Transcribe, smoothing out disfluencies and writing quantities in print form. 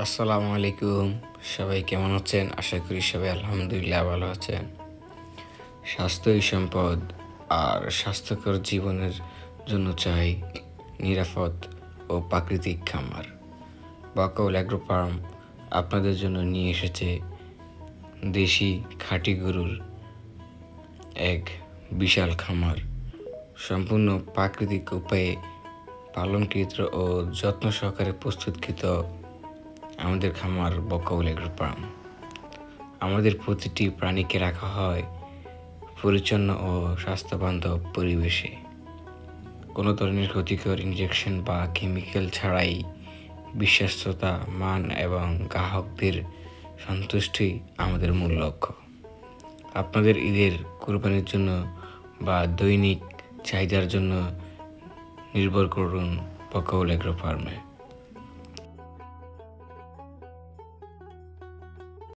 আসসালামু আলাইকুম। সবাই কেমন আছেন? আশা করি সবাই আলহামদুলিল্লাহ ভালো আছেন। স্বাস্থ্যই সম্পদ, আর স্বাস্থ্যকর জীবনের জন্য চাই নিরাপদ ও প্রাকৃতিক খামার। বাকৌল অ্যাগ্রো ফার্ম আপনাদের জন্য নিয়ে এসেছে দেশি খাঁটি গরুর এক বিশাল খামার, সম্পূর্ণ প্রাকৃতিক উপায়ে পালনকৃত ও যত্ন সহকারে প্রস্তুতকৃত আমাদের খামার বাকৌল অ্যাগ্রো ফার্ম। আমাদের প্রতিটি প্রাণীকে রাখা হয় পরিচ্ছন্ন ও স্বাস্থ্যবান্ধব পরিবেশে। কোনো ধরনের ক্ষতিকর ইনজেকশন বা কেমিক্যাল ছাড়াই বিশ্বস্ততা, মান এবং গ্রাহকদের সন্তুষ্টি আমাদের মূল লক্ষ্য। আপনাদের ঈদের কোরবানির জন্য বা দৈনিক চাহিদার জন্য নির্ভর করুন বাকৌল অ্যাগ্রো ফার্মে।